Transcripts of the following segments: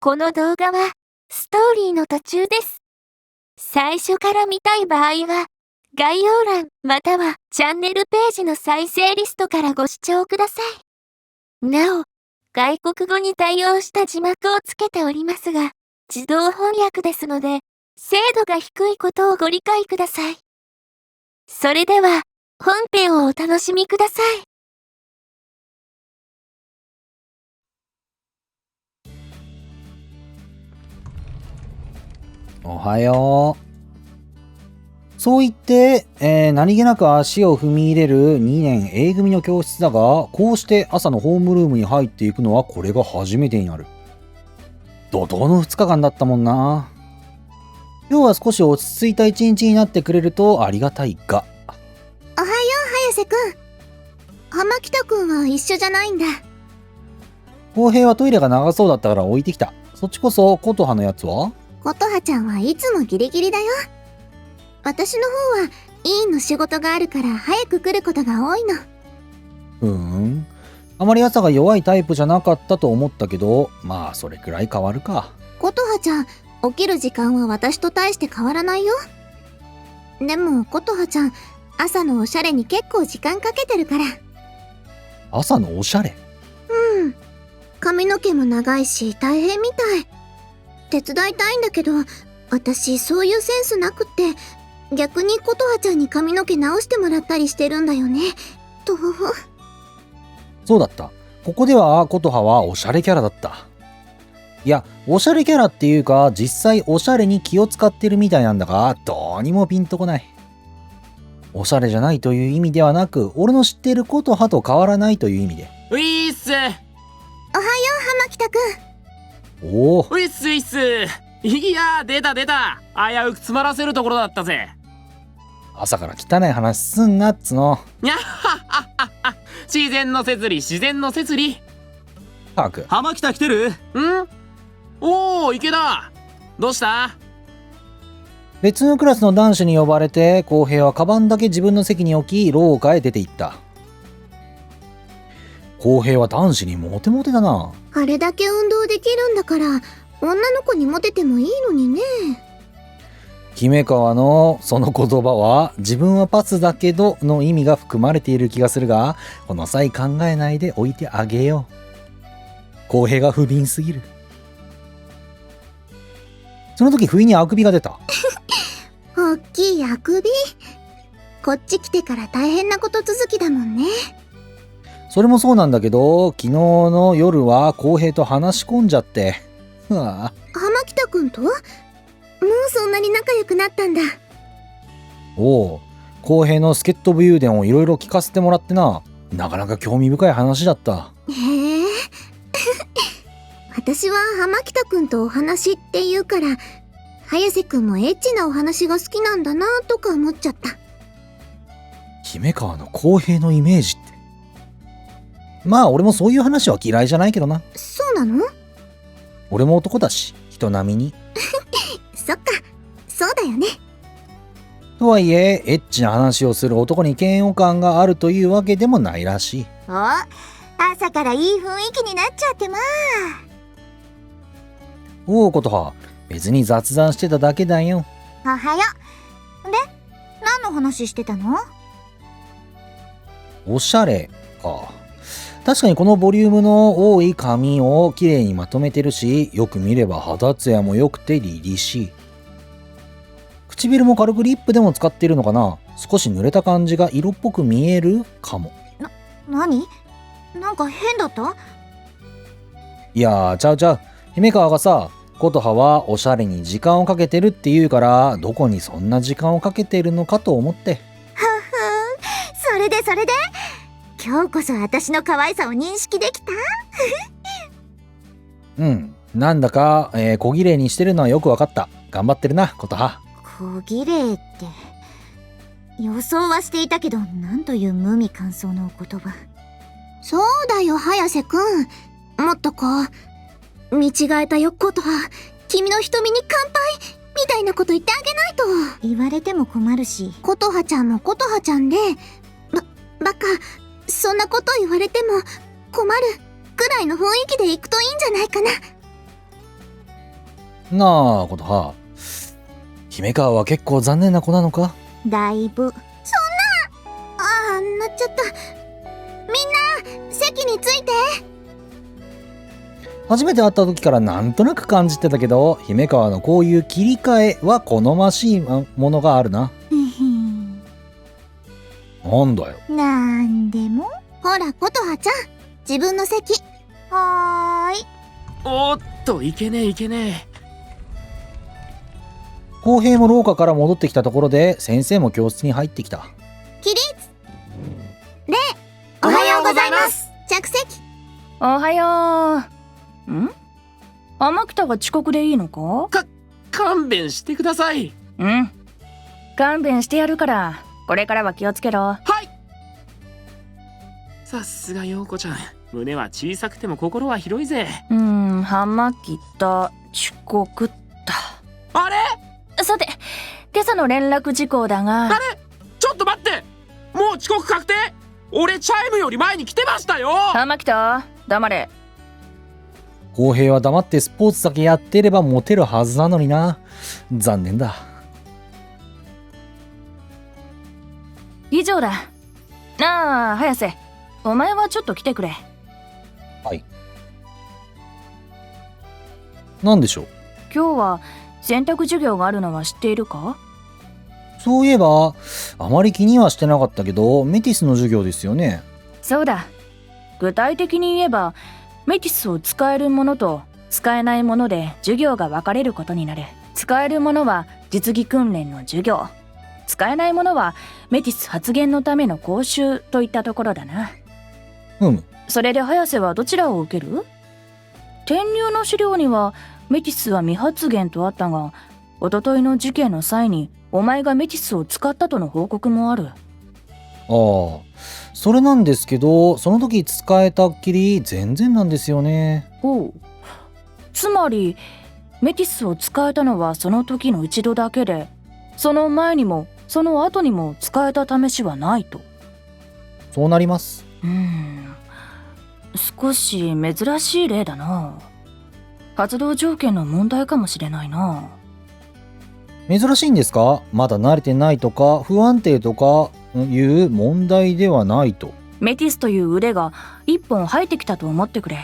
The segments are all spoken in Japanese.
この動画はストーリーの途中です。最初から見たい場合は概要欄またはチャンネルページの再生リストからご視聴ください。なお、外国語に対応した字幕をつけておりますが、自動翻訳ですので、精度が低いことをご理解ください。それでは、本編をお楽しみください。おはよう。そう言って、何気なく足を踏み入れる2年 A 組の教室だが、こうして朝のホームルームに入っていくのはこれが初めてになる。怒涛の2日間だったもんな。今日は少し落ち着いた一日になってくれるとありがたいが。おはよう、早瀬くん。浜北くんは一緒じゃないんだ。浩平はトイレが長そうだったから置いてきた。そっちこそ琴葉のやつは？琴葉ちゃんはいつもギリギリだよ。私の方は委員の仕事があるから早く来ることが多いの。あまり朝が弱いタイプじゃなかったと思ったけど、まあそれくらい変わるか。琴葉ちゃん、起きる時間は私と大して変わらないよ。でも琴葉ちゃん、朝のおしゃれに結構時間かけてるから。朝のおしゃれ？髪の毛も長いし大変みたい。手伝いたいんだけど、私そういうセンスなくって、逆に琴葉ちゃんに髪の毛直してもらったりしてるんだよね。と。そうだった。ここでは琴葉はおしゃれキャラだった。いや、おしゃれキャラっていうか、実際おしゃれに気を使ってるみたいなんだが、どうにもピンとこない。おしゃれじゃないという意味ではなく、俺の知っている琴葉と変わらないという意味で。ういーっす。おはよう、浜北くん。おお。ういっすいっす。いやー、出た。危うく詰まらせるところだったぜ。朝から汚い話すんなっつの。にゃっはっはっはっは。自然の摂理。たく。浜北来てる？おー、池田。どうした？別のクラスの男子に呼ばれて、浩平はカバンだけ自分の席に置き、廊下へ出て行った。浩平は男子にモテモテだな。あれだけ運動できるんだから、女の子にモテてもいいのにね。姫川のその言葉は、自分はパスだけどの意味が含まれている気がするが、この際考えないでおいてあげよう。浩平が不憫すぎる。その時不意にあくびが出た。おっきいあくび。こっち来てから大変なこと続きだもんね。それもそうなんだけど、昨日の夜は浩平と話し込んじゃって。浜北くんと？もうそんなに仲良くなったんだ。おう、浩平の助っ人武勇伝をいろいろ聞かせてもらってな。なかなか興味深い話だった。へえ。私は浜北くんとお話って言うから、早瀬くんもエッチなお話が好きなんだなとか思っちゃった。姫川の浩平のイメージって。まあ俺もそういう話は嫌いじゃないけどな。そうなの？俺も男だし、人並みに。そっか、そうだよね。とはいえ、エッチな話をする男に嫌悪感があるというわけでもないらしい。朝からいい雰囲気になっちゃってまあ。おう、琴葉、別に雑談してただけだよ。おはよう。で、何の話してたの？おしゃれか。確かにこのボリュームの多い髪をきれいにまとめてるし、よく見れば肌ツヤも良くて凛々しい。唇も軽くリップでも使っているのかな。少し濡れた感じが色っぽく見えるかも。何？なんか変だった？いやー、ちゃう。姫川がさ、琴葉はおしゃれに時間をかけてるって言うから、どこにそんな時間をかけてるのかと思って。それで今日こそ私の可愛さを認識できた？なんだか、小綺麗にしてるのはよくわかった。頑張ってるな、琴葉。小綺麗って、予想はしていたけど、なんという無味乾燥のお言葉。そうだよ、早瀬くん。もっとこう、見違えたよ、琴葉。君の瞳に乾杯みたいなこと言ってあげないと。言われても困るし。琴葉ちゃんも琴葉ちゃんで、バカ、そんなこと言われても困るくらいの雰囲気で行くといいんじゃないかな。なあことは、姫川は結構残念な子なのか？だいぶ。そんな。なっちゃった。みんな席について。初めて会った時からなんとなく感じてたけど、姫川のこういう切り替えは好ましいものがあるな。なんだよ。なんでも。ほら、ことはちゃん、自分の席。はーい。おっと、いけねえいけね公平も廊下から戻ってきたところで、先生も教室に入ってきた。起立。礼。おはようございます。着席。おはよう。天北が遅刻でいいのか？勘弁してください。うん。勘弁してやるから、これからは気をつけろ。はい。さすが陽子ちゃん、胸は小さくても心は広いぜ。浜北遅刻った。あれ？さて、今朝の連絡事項だが。あれ？ちょっと待って、もう遅刻確定？俺チャイムより前に来てましたよ。浜北、黙れ。公平は黙ってスポーツだけやってればモテるはずなのにな。残念だ。以上だ。なあ、早瀬、お前はちょっと来てくれ。はい。何でしょう？今日は選択授業があるのは知っているか？そういえば、あまり気にはしてなかったけど、メティスの授業ですよね。そうだ。具体的に言えば、メティスを使えるものと使えないもので授業が分かれることになる。使えるものは実技訓練の授業。使えないものはメティス発言のための講習といったところだな。それで早瀬はどちらを受ける？転入の資料にはメティスは未発言とあったが、おとといの事件の際にお前がメティスを使ったとの報告もある。ああ、それなんですけど、その時使えたっきり全然なんですよね。おう。つまりメティスを使えたのはその時の一度だけで、その前にもその後にも使えた試しはないと。そうなります。少し珍しい例だな。発動条件の問題かもしれないな。珍しいんですか？まだ慣れてないとか不安定とかいう問題ではないと。メティスという腕が一本生えてきたと思ってくれ。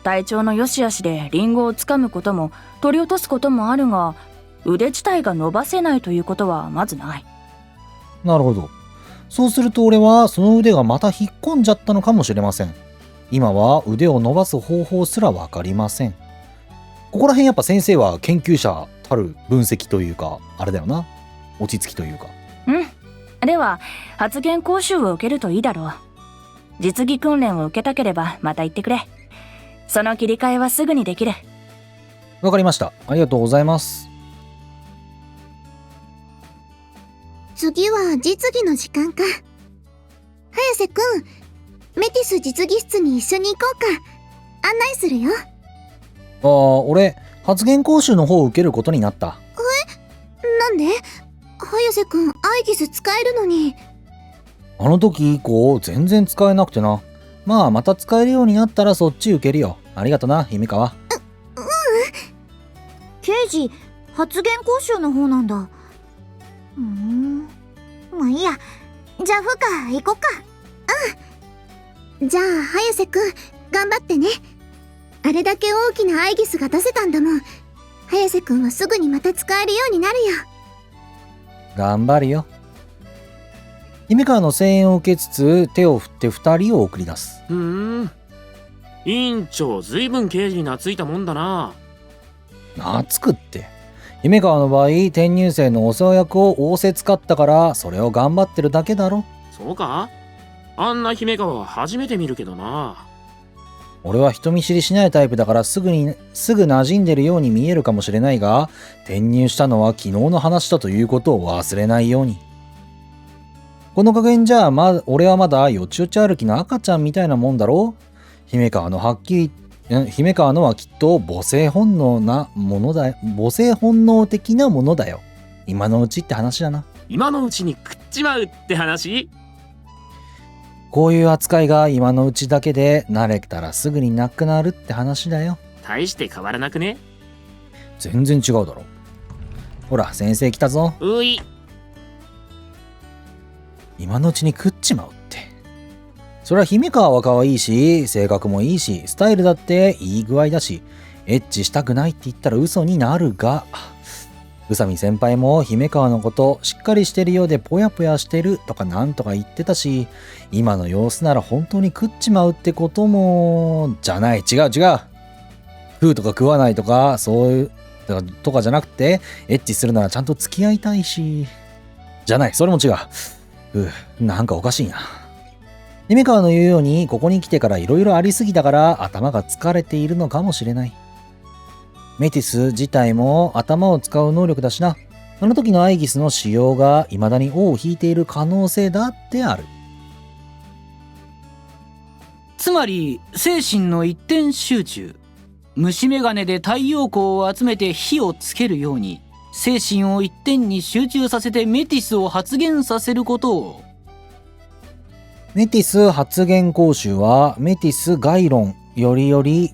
体調の良し悪しでリンゴをつかむことも取り落とすこともあるが、腕自体が伸ばせないということはまずない。なるほど。そうすると俺はその腕がまた引っ込んじゃったのかもしれません。今は腕を伸ばす方法すらわかりません。ここら辺やっぱ先生は研究者たる分析というか、あれだよな。落ち着きというか。では、発言講習を受けるといいだろう。実技訓練を受けたければまた言ってくれ。その切り替えはすぐにできる。わかりました。ありがとうございます。次は実技の時間か。早瀬くん、メティス実技室に一緒に行こうか。案内するよ。俺、発言講習の方を受けることになった。なんで？早瀬くん、アイギス使えるのに。あの時以降、全然使えなくてな。まあ、また使えるようになったらそっち受けるよ。ありがとな、姫川。刑事、発言講習の方なんだ。まあいいや。じゃあ、負荷行こっか。じゃあ、早瀬くん、頑張ってね。あれだけ大きなアイギスが出せたんだもん。早瀬くんはすぐにまた使えるようになるよ。頑張るよ。姫川の声援を受けつつ、手を振って2人を送り出す。委員長、ずいぶん刑事に懐いたもんだな。懐くって。姫川の場合、転入生のお世話役を仰せ使ったから、それを頑張ってるだけだろ。そうか？あんな姫川は初めて見るけどな。俺は人見知りしないタイプだからすぐ馴染んでるように見えるかもしれないが、転入したのは昨日の話だということを忘れないように。この加減じゃ俺はまだよちよち歩きの赤ちゃんみたいなもんだろう。姫川のはきっと母性本能的なものだよ。今のうちって話だな。今のうちに食っちまうって話？こういう扱いが今のうちだけで慣れたらすぐになくなるって話だよ。大して変わらなくね？全然違うだろ。ほら、先生来たぞ。うい。今のうちに食っちまうって。そりゃ姫川は可愛いし、性格もいいし、スタイルだっていい具合だし、エッチしたくないって言ったら嘘になるが、宇佐美先輩も姫川のことしっかりしてるようでぽやぽやしてるとかなんとか言ってたし、今の様子なら本当に食っちまうってことも、じゃない、違う。食うとか食わないとか、そういう、とかじゃなくて、エッチするならちゃんと付き合いたいし、じゃない、それも違う。なんかおかしいな。姫川の言うように、ここに来てから色々ありすぎたから頭が疲れているのかもしれない。メティス自体も頭を使う能力だしな。あの時のアイギスの使用が未だに尾を引いている可能性だってある。つまり精神の一点集中、虫眼鏡で太陽光を集めて火をつけるように精神を一点に集中させてメティスを発現させることを。メティス発現講習はメティス概論より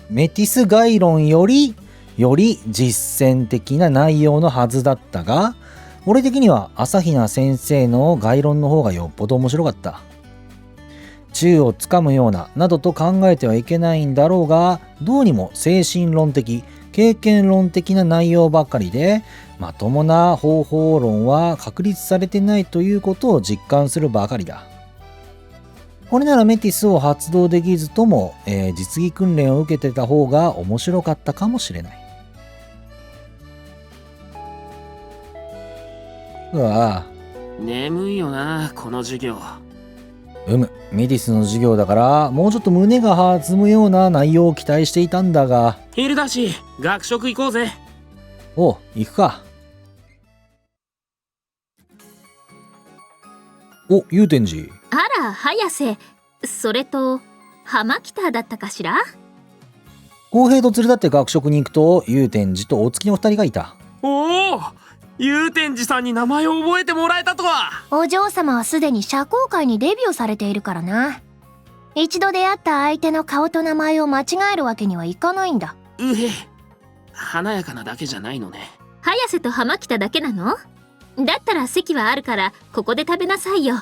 メティス概論より実践的な内容のはずだったが、俺的には朝比奈先生の概論の方がよっぽど面白かった。宙をつかむようななどと考えてはいけないんだろうが、どうにも精神論的経験論的な内容ばっかりで、まともな方法論は確立されてないということを実感するばかりだ。これならメティスを発動できずとも、実技訓練を受けてた方が面白かったかもしれない。うわぁ。眠いよな、この授業。メティスの授業だからもうちょっと胸が弾むような内容を期待していたんだが。昼だし、学食行こうぜ。おう、行くか。お、祐天寺。あら、早瀬。それと、浜北だったかしら？公平と連れ立って学食に行くと、祐天寺とお月の二人がいた。おお、祐天寺さんに名前を覚えてもらえたとは。お嬢様はすでに社交界にデビューされているからな。一度出会った相手の顔と名前を間違えるわけにはいかないんだ。華やかなだけじゃないのね。早瀬と浜北だけなの？だったら席はあるからここで食べなさいよ。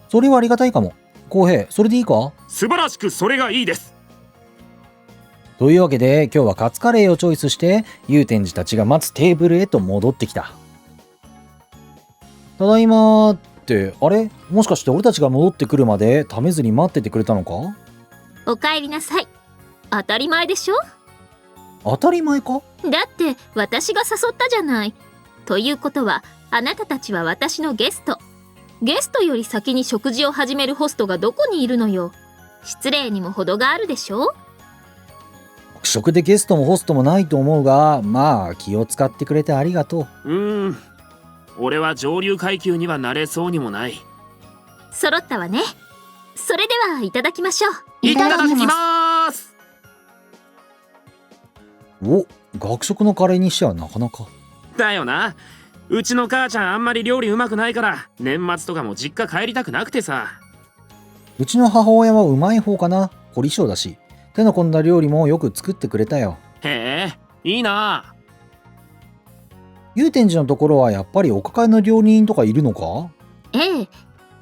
それはありがたいかも。公平、それでいいか？素晴らしくそれがいいです。というわけで今日はカツカレーをチョイスして祐天寺たちが待つテーブルへと戻ってきた。ただいまーって、あれ？もしかして俺たちが戻ってくるまで食べずに待っててくれたのか？お帰りなさい。当たり前でしょ？当たり前か？だって私が誘ったじゃない。ということはあなたたちは私のゲスト。ゲストより先に食事を始めるホストがどこにいるのよ。失礼にも程があるでしょ？食でゲストもホストもないと思うが、まあ気を使ってくれてありがとう。俺は上流階級にはなれそうにもない。揃ったわね。それではいただきましょう。いただきます。お、学食のカレーにしてはなかなか。だよな。うちの母ちゃんあんまり料理うまくないから年末とかも実家帰りたくなくてさ。うちの母親はうまい方かな。凝り性だし手の込んだ料理もよく作ってくれたよ。へえ、いいな。祐天寺のところはやっぱりお抱えの料理人とかいるのか？ええ。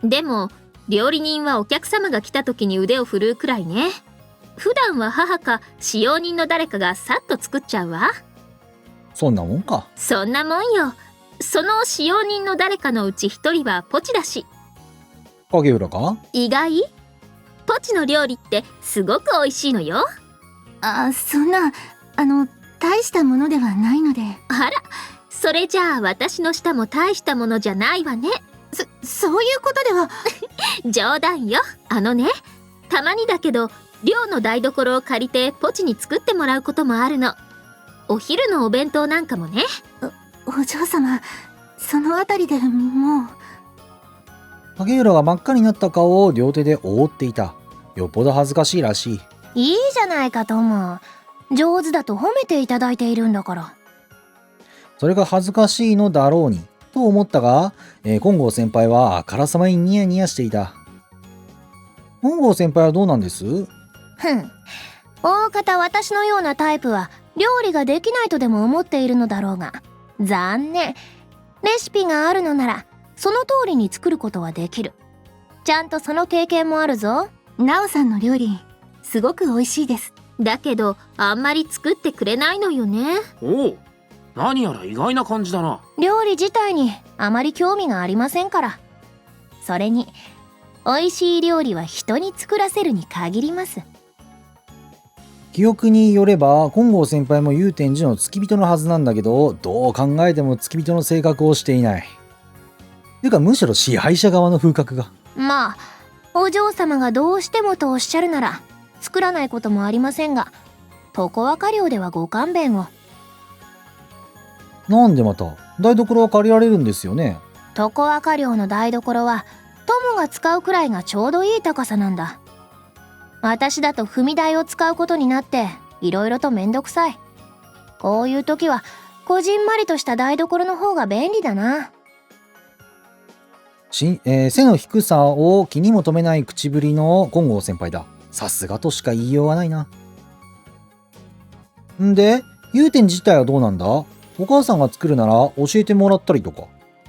でも料理人はお客様が来た時に腕を振るうくらいね。普段は母か使用人の誰かがさっと作っちゃうわ。そんなもんか。そんなもんよ。その使用人の誰かのうち一人はポチだし。影浦か？意外？ポチの料理ってすごく美味しいのよ。そんな、大したものではないので。あら、それじゃあ私の舌も大したものじゃないわね。そういうことでは。冗談よ。たまにだけど寮の台所を借りてポチに作ってもらうこともあるの。お昼のお弁当なんかもね。お嬢様、そのあたりでもう。影浦は真っ赤になった顔を両手で覆っていた。よっぽど恥ずかしいらしい。いいじゃないかトム。上手だと褒めていただいているんだから。それが恥ずかしいのだろうにと思ったが、金剛先輩はあからさまにニヤニヤしていた。金剛先輩はどうなんです？大方私のようなタイプは料理ができないとでも思っているのだろうが、残念。レシピがあるのならその通りに作ることはできる。ちゃんとその経験もあるぞ。なおさんの料理すごく美味しいです。だけどあんまり作ってくれないのよね。おう、何やら意外な感じだな。料理自体にあまり興味がありませんから。それに美味しい料理は人に作らせるに限ります。記憶によれば金剛先輩も祐天寺の付き人のはずなんだけど、どう考えても付き人の性格をしていない。てかむしろ支配者側の風格が。まあお嬢様がどうしてもとおっしゃるなら作らないこともありませんが、床和歌寮ではご勘弁を。なんでまた台所は借りられるんですよね。床和歌寮の台所は友が使うくらいがちょうどいい高さなんだ。私だと踏み台を使うことになっていろいろとめんどくさい。こういう時はこじんまりとした台所の方が便利だな。背の低さを気にも留めない口ぶりの金剛先輩だ。さすがとしか言いようがないな。んで祐天自体はどうなんだ。お母さんが作るなら教えてもらったりとか。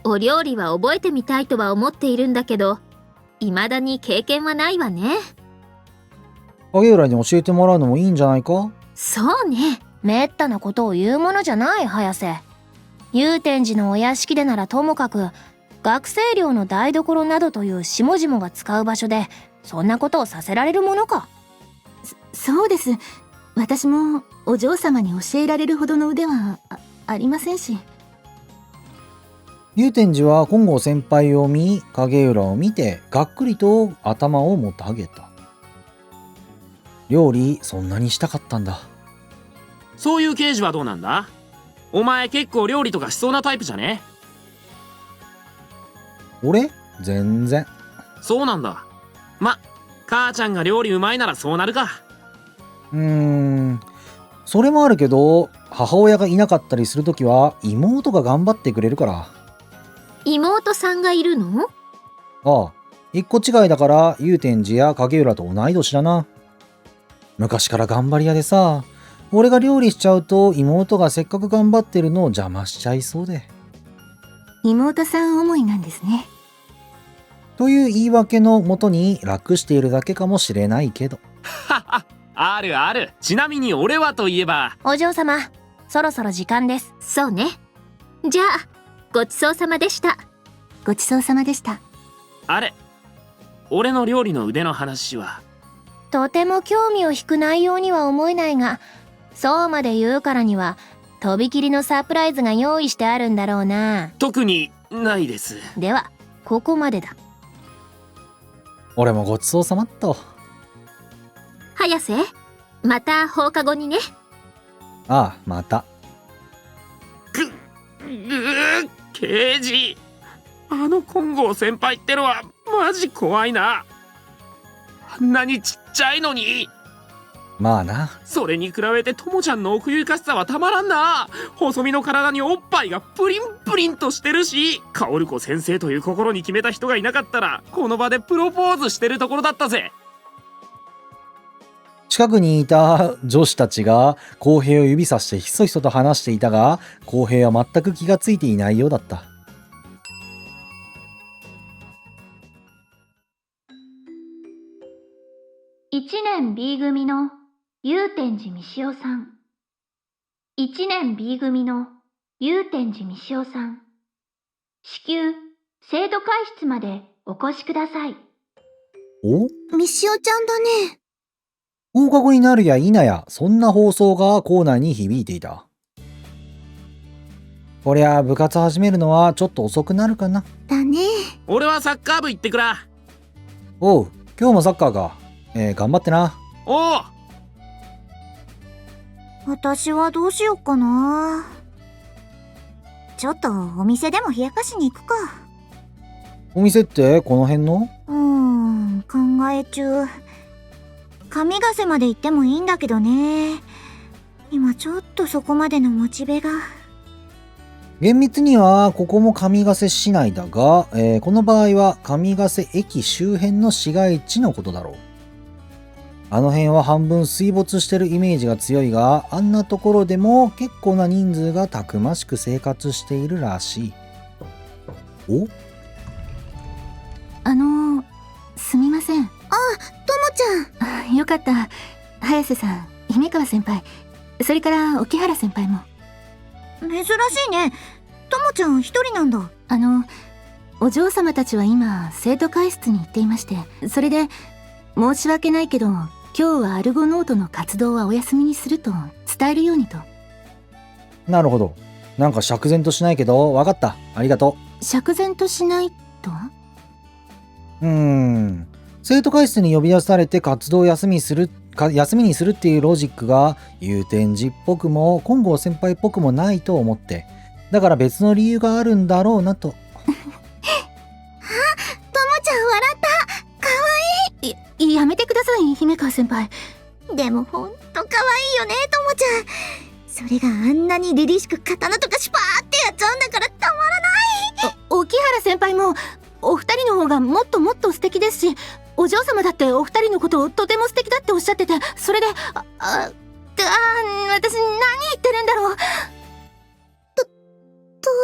お料理は覚えてみたいとは思っているんだけど、未だに経験はないわね。影浦に教えてもらうのもいいんじゃないか。そうね。めったなことを言うものじゃない早瀬。祐天寺のお屋敷でならともかく、学生寮の台所などという下々が使う場所でそんなことをさせられるものか。そうです。私もお嬢様に教えられるほどの腕は ありませんし。祐天寺は金剛先輩を見、影浦を見てがっくりと頭をもたげた。料理そんなにしたかったんだ。そういう刑事はどうなんだ。お前結構料理とかしそうなタイプじゃね。俺全然。そうなんだ。ま、母ちゃんが料理うまいならそうなるか。それもあるけど、母親がいなかったりするときは妹が頑張ってくれるから。妹さんがいるの？ああ、一個違いだから祐天寺や影浦と同い年だな。昔から頑張り屋でさ、俺が料理しちゃうと妹がせっかく頑張ってるのを邪魔しちゃいそうで。妹さん思いなんですね。という言い訳のもとに楽しているだけかもしれないけど。あるある。ちなみに俺はといえば。お嬢様、そろそろ時間です。そうね。じゃあごちそうさまでした。ごちそうさまでした。あれ、俺の料理の腕の話は。とても興味を引く内容には思えないが、そうまで言うからにはとびきりのサプライズが用意してあるんだろうな。特にないです。ではここまでだ。俺もごちそうさまっと。早瀬、また放課後にね。ああ、また。刑事、あの金剛先輩ってのはマジ怖いな。あんなにちっちゃいのに。まあな。それに比べてともちゃんの奥ゆかしさはたまらんな。細身の体におっぱいがプリンプリンとしてるし、薫子先生という心に決めた人がいなかったらこの場でプロポーズしてるところだったぜ。近くにいた女子たちが公平を指さしてひそひそと話していたが、公平は全く気がついていないようだった。1年 B 組の祐天寺未塩さん。1年 B 組の祐天寺未塩さん。至急、生徒会室までお越しください。お？みしおちゃんだね。放課後になるや否や、そんな放送が校内に響いていた。こりゃ部活始めるのはちょっと遅くなるかな。だね。俺はサッカー部行ってくら。おう、今日もサッカーか。頑張ってな。おう。私はどうしよっかな。ちょっとお店でも冷やかしに行くか。お店ってこの辺の？考え中。上ヶ瀬まで行ってもいいんだけどね。今ちょっとそこまでのモチベが。厳密にはここも上ヶ瀬市内だが、この場合は上ヶ瀬駅周辺の市街地のことだろう。あの辺は半分水没してるイメージが強いが、あんなところでも結構な人数がたくましく生活しているらしい。お？すみません。ともちゃん。よかった。早瀬さん、姫川先輩、それから沖原先輩も。珍しいね。ともちゃん一人なんだ。お嬢様たちは今、生徒会室に行っていまして、それで、申し訳ないけど、今日はアルゴノートの活動はお休みにすると伝えるようにと。なるほど。なんか釈然としないけど、わかった。ありがと釈然としないとは？生徒会室に呼び出されて活動を休みにするっていうロジックが、祐天寺っぽくも金剛先輩っぽくもないと思って、だから別の理由があるんだろうなと。ともちゃん笑った。かわやめてください、姫川先輩。いい。でもほんとかわいいよね、ともちゃん。それがあんなに凛々しく刀とかシュパーってやっちゃうんだからたまらない。沖原先輩も、お二人の方がもっともっと素敵ですし、お嬢様だってお二人のことをとても素敵だっておっしゃってて、それで、私何言ってるんだろう。ど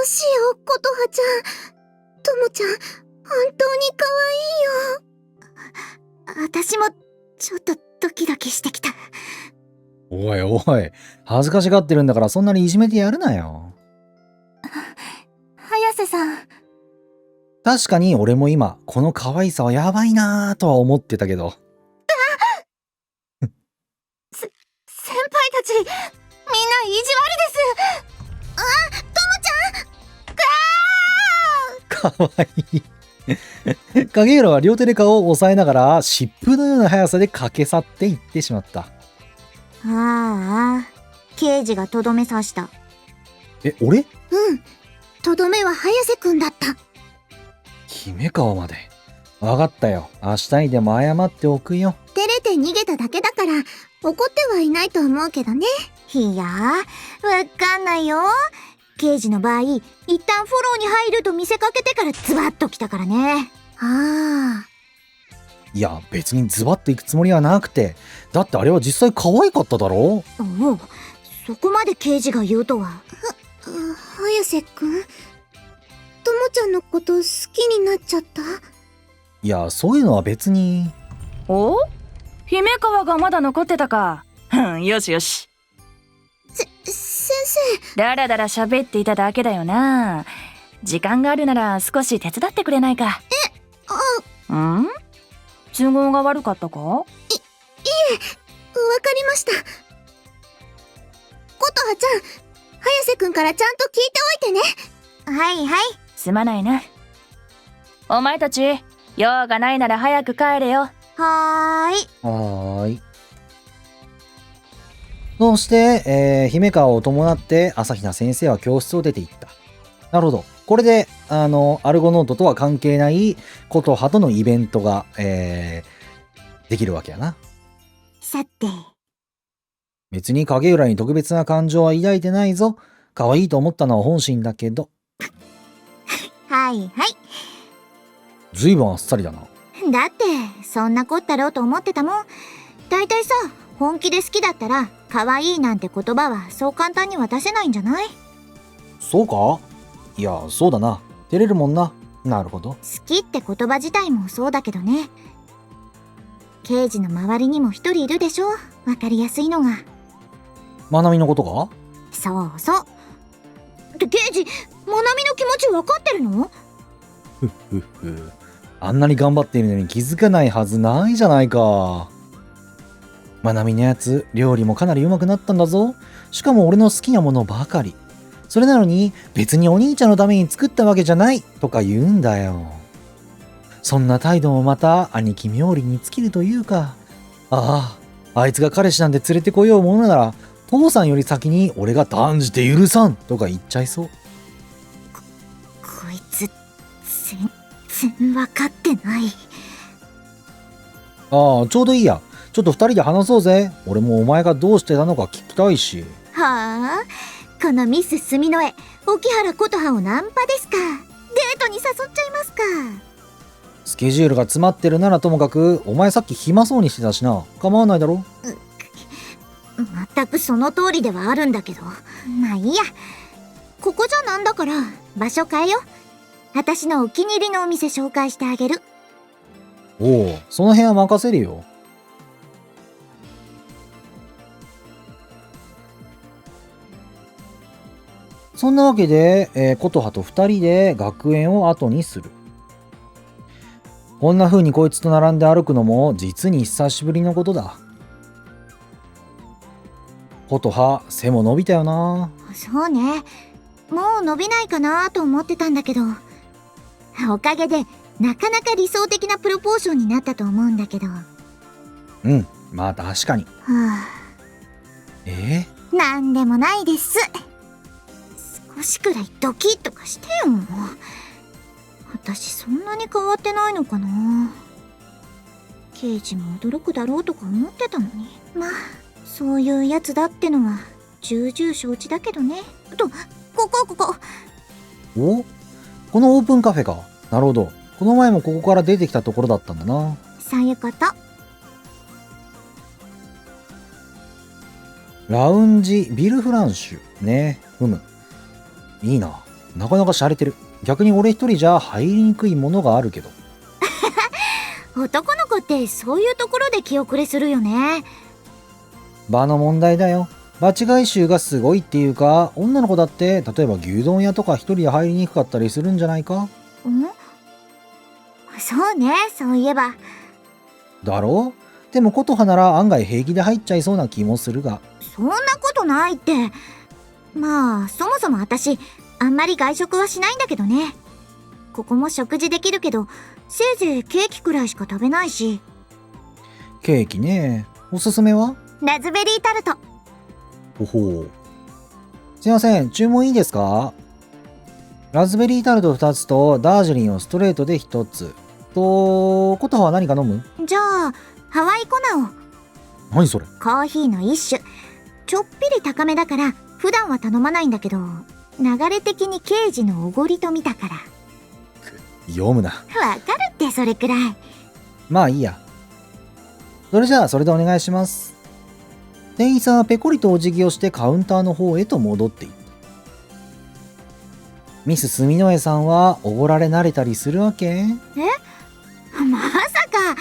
うしよう、ことはちゃん。ともちゃん、本当に可愛いよ。私も、ちょっとドキドキしてきた。おいおい、恥ずかしがってるんだからそんなにいじめてやるなよ。早瀬さん。確かに俺も今、この可愛さはやばいなぁとは思ってたけど。先輩たち、みんな意地悪です。かわいい。影浦は両手で顔を押さえながら、疾風のような速さで駆け去っていってしまった。ああ、刑事がとどめ刺した。え、俺？うん。とどめは早瀬くんだった。姫川まで。わかったよ。明日にでも謝っておくよ。照れて逃げただけだから、怒ってはいないと思うけどね。いやー、わかんないよ。刑事の場合、一旦フォローに入ると見せかけてからズバッと来たからね。ああ。いや、別にズバッと行くつもりはなくて。だってあれは実際可愛かっただろ？おう、そこまで刑事が言うとは。早瀬くん？ともちゃんのこと好きになっちゃった？いや、そういうのは別に。お？姫川がまだ残ってたか。よしよし。先生。だらだら喋っていただけだよな。時間があるなら少し手伝ってくれないか。ん？都合が悪かったか？いえ、わかりました。ことはちゃん、早瀬くんからちゃんと聞いておいてね。はいはい。すまないな。お前たち、用がないなら早く帰れよ。はーい。はーい。そして、姫川を伴って朝比奈先生は教室を出て行った。なるほど。これで、アルゴノートとは関係ない琴葉とのイベントが、できるわけやな。さて。別に影浦に特別な感情は抱いてないぞ。可愛いと思ったのは本心だけど。はいはい。ずいぶんあっさりだな。だって、そんなこったろうと思ってたもん。だいたいさ、本気で好きだったら、可愛いなんて言葉はそう簡単に渡せないんじゃない？そうか？いや、そうだな。照れるもんな。なるほど。好きって言葉自体もそうだけどね。刑事の周りにも一人いるでしょ？わかりやすいのが。まなみのことか？そうそう。って刑事、まなみの気持ちわかってるの？ふっふっふ。あんなに頑張っているのに気づかないはずないじゃないか。まなみのやつ、料理もかなり上手くなったんだぞ。しかも俺の好きなものばかり。それなのに、別にお兄ちゃんのために作ったわけじゃないとか言うんだよ。そんな態度もまた兄貴冥利に尽きるというか。ああ、あいつが彼氏なんて連れてこようものなら、父さんより先に俺が断じて許さんとか言っちゃいそう。こいつ、全然わかってない。ああ、ちょうどいいや。ちょっと二人で話そうぜ。俺もお前がどうしてたのか聞きたいし。はあ、このミス墨の絵、沖原琴葉をナンパですか。デートに誘っちゃいますか。スケジュールが詰まってるならともかく、お前さっき暇そうにしてたしな。構わないだろ。全くその通りではあるんだけど。まあいいや。ここじゃなんだから、場所変えよう。私のお気に入りのお店紹介してあげる。おお、その辺は任せるよ。そんなわけで、琴葉と2人で学園を後にする。こんな風にこいつと並んで歩くのも実に久しぶりのことだ。琴葉、背も伸びたよな。そうね。もう伸びないかなと思ってたんだけど。おかげで、なかなか理想的なプロポーションになったと思うんだけど。はうん、まあ確かに。あ、なんでもないです。少しくらいドキッとかしてよ。私そんなに変わってないのかな。刑事も驚くだろうとか思ってたのに。まあそういうやつだってのは重々承知だけどね。ここお、このオープンカフェか。なるほど。この前もここから出てきたところだったんだな。そういうこと。ラウンジビルフランシュね。いいな。なかなか洒落てる。逆に俺一人じゃ入りにくいものがあるけど。男の子ってそういうところで気遅れするよね。場の問題だよ。場違い臭がすごいっていうか、女の子だって例えば牛丼屋とか一人で入りにくかったりするんじゃないか。そうね、そういえば。だろう。でも琴葉なら案外平気で入っちゃいそうな気もするが。そんなことないって。まあそもそも私あんまり外食はしないんだけどね。ここも食事できるけど、せいぜいケーキくらいしか食べないし。ケーキね。おすすめは？ラズベリータルト。ほほう。すいません、注文いいですか？ラズベリータルト2つとダージリンをストレートで1つ。琴葉は何か飲む？じゃあハワイコナを。何それ？コーヒーの一種。ちょっぴり高めだから普段は頼まないんだけど、流れ的に刑事のおごりと見たから。読むな。わかるってそれくらい。まあいいや。それじゃあそれでお願いします。店員さんはペコリとお辞儀をしてカウンターの方へと戻っていった。ミス住之江さんはおごられ慣れたりするわけ？まさか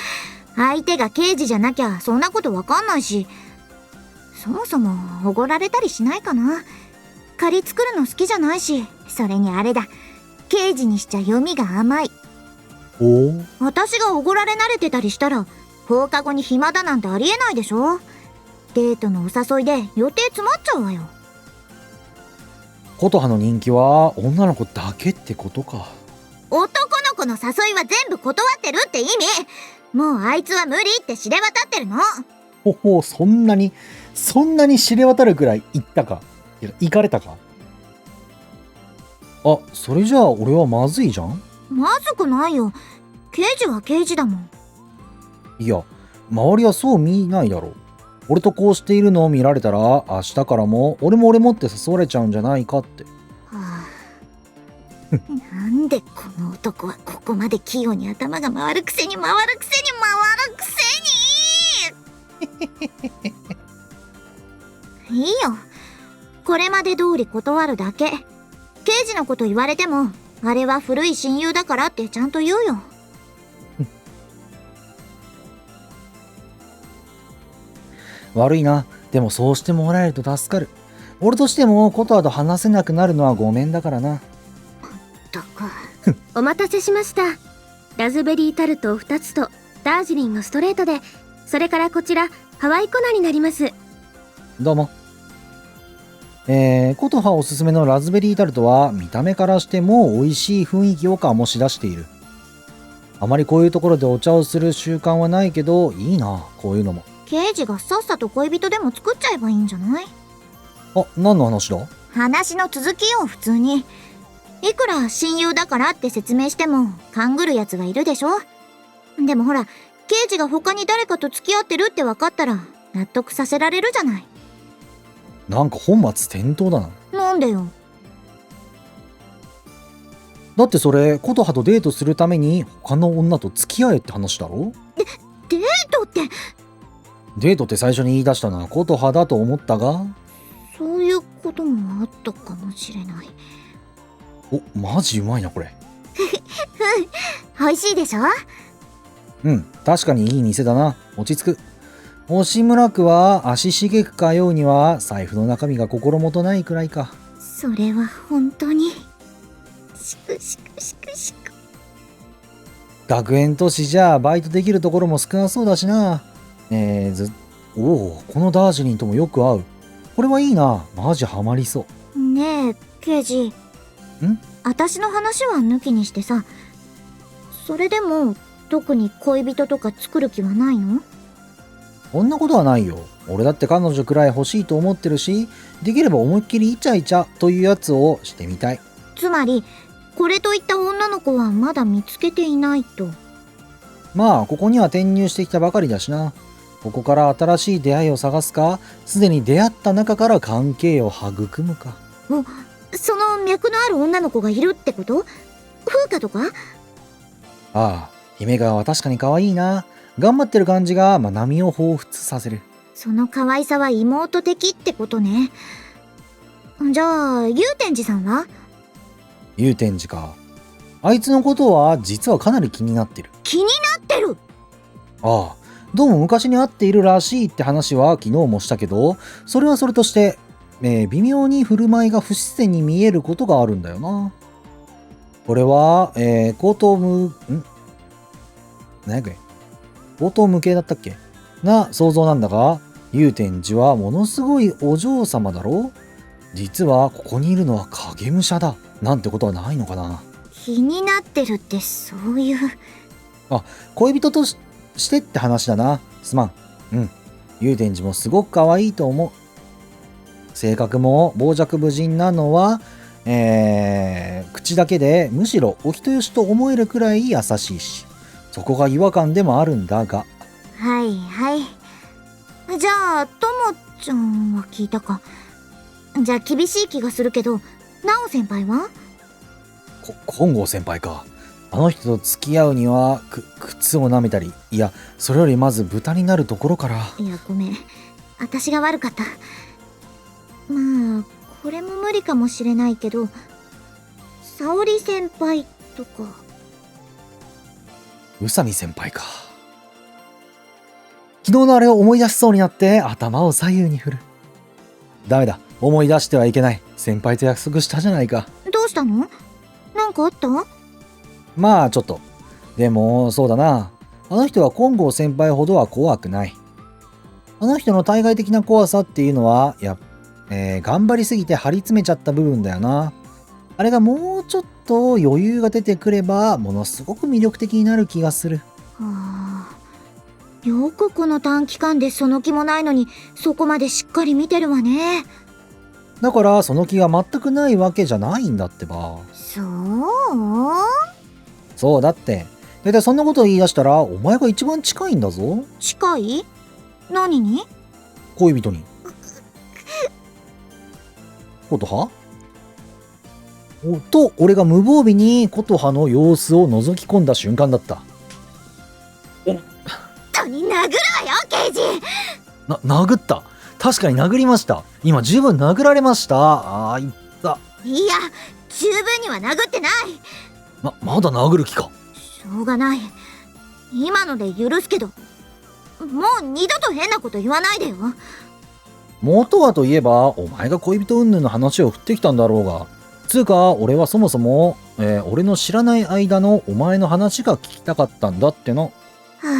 相手が刑事じゃなきゃそんなことわかんないし、そもそもおごられたりしないかな。借り作るの好きじゃないし、それにあれだ、刑事にしちゃ読みが甘い。おお。私がおごられ慣れてたりしたら放課後に暇だなんてありえないでしょ。デートのお誘いで予定詰まっちゃうわよ。琴葉の人気は女の子だけってことか。男の子の誘いは全部断ってるって意味。もうあいつは無理って知れ渡ってるの。ほほ、そんなに知れ渡るくらい行ったか。いや、行かれたか。あ、それじゃあ俺はまずいじゃん。まずくないよ。刑事は刑事だもん。いや、周りはそう見ないだろう。俺とこうしているのを見られたら、明日からも俺もって誘われちゃうんじゃないかって。はあ、なんでこの男はここまで器用に頭が回るくせにいいよ。これまで通り断るだけ。刑事のこと言われても、あれは古い親友だからってちゃんと言うよ。悪いな。でもそうしてもらえると助かる。俺としても琴葉と話せなくなるのはごめんだからな。お待たせしました。ラズベリータルト2つとダージリンのストレートで、それからこちらハワイコナになります。どうも。琴葉おすすめのラズベリータルトは見た目からしても美味しい雰囲気を醸し出している。あまりこういうところでお茶をする習慣はないけど、いいな、こういうのも。刑事がさっさと恋人でも作っちゃえばいいんじゃない？あ、何の話だ？話の続きよ、普通に。いくら親友だからって説明しても勘ぐるやつがいるでしょ。でもほら、刑事が他に誰かと付き合ってるって分かったら納得させられるじゃない。なんか本末転倒だな。なんでよ。だってそれ琴葉とデートするために他の女と付き合えって話だろ。デートって、デートって最初に言い出したのは琴葉だと思ったが。そういうこともあったかもしれない。お、マジうまいなこれ。美味しいでしょ？うん、確かにいい店だな。落ち着く。押村区は足しげく通うには財布の中身が心もとないくらいか。それは本当に。しくしくしくしく。学園都市じゃバイトできるところも少なそうだしな。おお、このダージリンともよく合う。これはいいな。マジハマりそう。ねえ、刑事。ん？私の話は抜きにしてさ、それでも特に恋人とか作る気はないの？そんなことはないよ。俺だって彼女くらい欲しいと思ってるし、できれば思いっきりイチャイチャというやつをしてみたい。つまり、これといった女の子はまだ見つけていないと。まあ、ここには転入してきたばかりだしな。ここから新しい出会いを探すか、すでに出会った中から関係を育むか。その脈のある女の子がいるってこと？風花とか？ああ、姫川は確かに可愛いな。頑張ってる感じが愛美を彷彿させる。その可愛さは妹的ってことね。じゃあ、祐天寺さんは？祐天寺か。あいつのことは実はかなり気になってる。気になってる？ああ、どうも昔に会っているらしいって話は昨日もしたけど、それはそれとして、微妙に振る舞いが不自然に見えることがあるんだよな。これは、何やこれ、口頭無形だったっけな想像なんだが、祐天寺はものすごいお嬢様だろ。実はここにいるのは影武者だなんてことはないのかな。気になってるってそういう。恋人としてって話だな。すまん。祐天寺もすごく可愛いと思う。性格も傍若無人なのは、口だけでむしろお人よしと思えるくらい優しいし、そこが違和感でもあるんだが。はいはい。じゃあ、ともちゃんは聞いたか。じゃあ厳しい気がするけど、なお先輩は？金剛先輩か。あの人と付き合うには靴を舐めたり、いやそれよりまず豚になるところから。いやごめん、私が悪かった。まあこれも無理かもしれないけど、沙織先輩とか。宇佐美先輩か。昨日のあれを思い出しそうになって頭を左右に振る。ダメだ、思い出してはいけない。先輩と約束したじゃないか。どうしたの？なんかあった？まあちょっと。でもそうだな、あの人は金剛先輩ほどは怖くない。あの人の対外的な怖さっていうのは頑張りすぎて張り詰めちゃった部分だよな。あれがもうちょっと余裕が出てくればものすごく魅力的になる気がする。はあ、よくこの短期間でその気もないのにそこまでしっかり見てるわね。だからその気が全くないわけじゃないんだってば。そう？そうだって。だいたいそんなことを言い出したらお前が一番近いんだぞ。近い？何に？恋人に。琴葉？と俺が無防備に琴葉の様子を覗き込んだ瞬間だった。本当に殴るわよ刑事。殴った。確かに殴りました。今十分殴られました。いった。いや、十分には殴ってない。まだ殴る気か。しょうがない。今ので許すけど、もう二度と変なこと言わないでよ。元はといえばお前が恋人云々の話を振ってきたんだろうが。つうか俺はそもそも、俺の知らない間のお前の話が聞きたかったんだっての。はあ、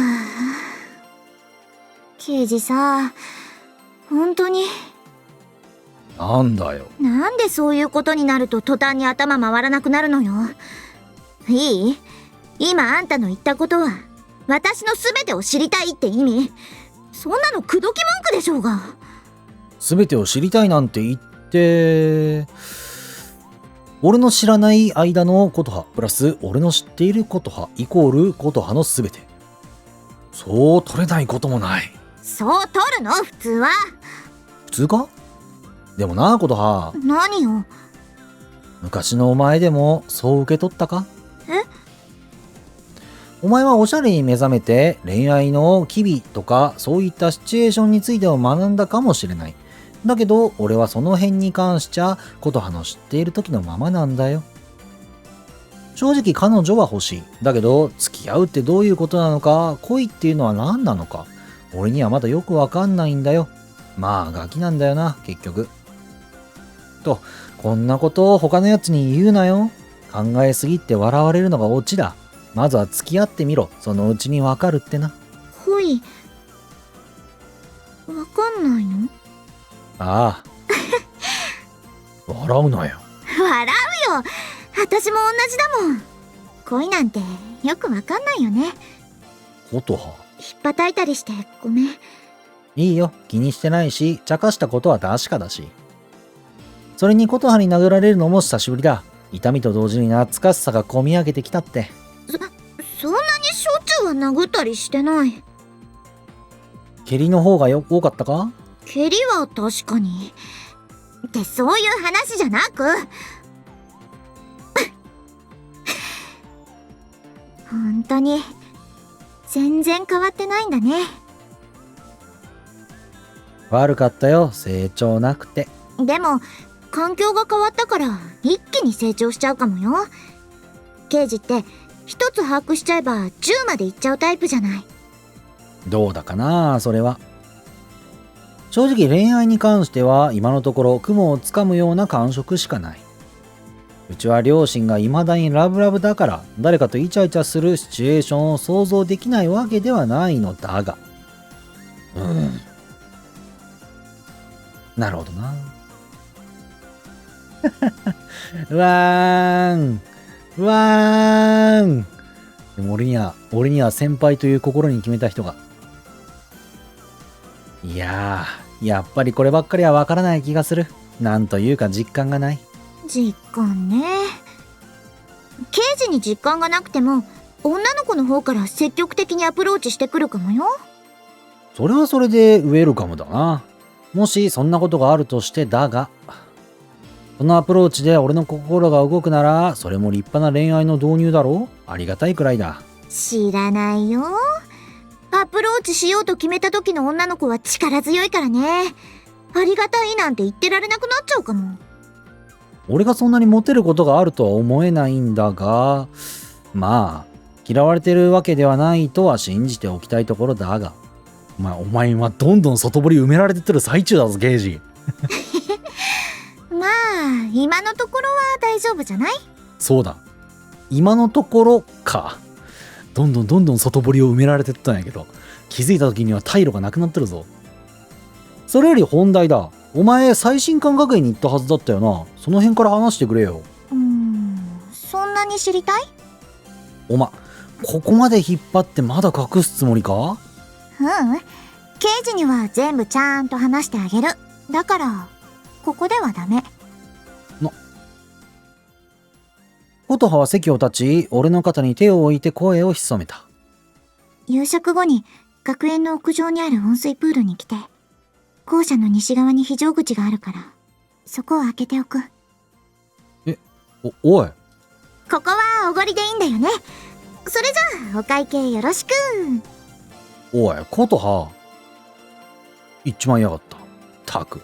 刑事さ、本当に。なんだよ。なんでそういうことになると途端に頭回らなくなるのよ。いい？今あんたの言ったことは私の全てを知りたいって意味？そんなの口説き文句でしょうが。全てを知りたいなんて言って俺の知らない間の琴葉プラス俺の知っている琴葉イコール琴葉の全て。そう取れないこともない。そう取るの普通は。普通か？でもな琴葉。何よ。昔のお前でもそう受け取ったか？え？お前はおしゃれに目覚めて恋愛の機微とかそういったシチュエーションについてを学んだかもしれない。だけど俺はその辺に関しちゃ琴葉の知っている時のままなんだよ。正直彼女は欲しい。だけど付き合うってどういうことなのか、恋っていうのは何なのか、俺にはまだよくわかんないんだよ。まあガキなんだよな結局。とこんなことを他のやつに言うなよ。考えすぎって笑われるのがオチだ。まずは付き合ってみろ。そのうちにわかるってな。ほい。わかんないの？ああ。笑うなよ。笑うよ。私も同じだもん。恋なんてよくわかんないよね。琴葉。ひっぱたいたりしてごめん。いいよ。気にしてないし、茶化したことは確かだし。それに琴葉に殴られるのも久しぶりだ。痛みと同時に懐かしさがこみ上げてきたって。そんなにしょっちゅうは殴ったりしてない。蹴りの方が多かったか？蹴りは確かに。ってそういう話じゃなく本当に全然変わってないんだね。悪かったよ、成長なくて。でも環境が変わったから一気に成長しちゃうかもよ。刑事って一つ把握しちゃえば10までいっちゃうタイプじゃない。どうだかな、それは。正直恋愛に関しては今のところ雲をつかむような感触しかない。うちは両親が未だにラブラブだから誰かとイチャイチャするシチュエーションを想像できないわけではないのだが。なるほどな。わーん。わーん。でも俺には先輩という心に決めた人が。いやー、やっぱりこればっかりはわからない気がする。なんというか実感がない。実感ね。刑事に実感がなくても女の子の方から積極的にアプローチしてくるかもよ。それはそれでウェルカムだな。もしそんなことがあるとしてだが、そのアプローチで俺の心が動くならそれも立派な恋愛の導入だろう。ありがたいくらいだ。知らないよ。アプローチしようと決めた時の女の子は力強いからね。ありがたいなんて言ってられなくなっちゃうかも。俺がそんなにモテることがあるとは思えないんだが、まあ嫌われてるわけではないとは信じておきたいところだが。お前今どんどん外堀埋められてってる最中だぞゲージ。まあ今のところは大丈夫じゃない？そうだ、今のところか。どんどん外堀を埋められてったんやけど、気づいた時には退路がなくなってるぞ。それより本題だ。お前最新館学園に行ったはずだったよな。その辺から話してくれよ。そんなに知りたい？お前ここまで引っ張ってまだ隠すつもりか？刑事には全部ちゃんと話してあげる。だからここではダメ。琴葉は席を立ち、俺の肩に手を置いて声を潜めた。夕食後に学園の屋上にある温水プールに来て、校舎の西側に非常口があるからそこを開けておく。おい、ここはおごりでいいんだよね。それじゃあお会計よろしく。おい、琴葉。行っちまいやがった。たく。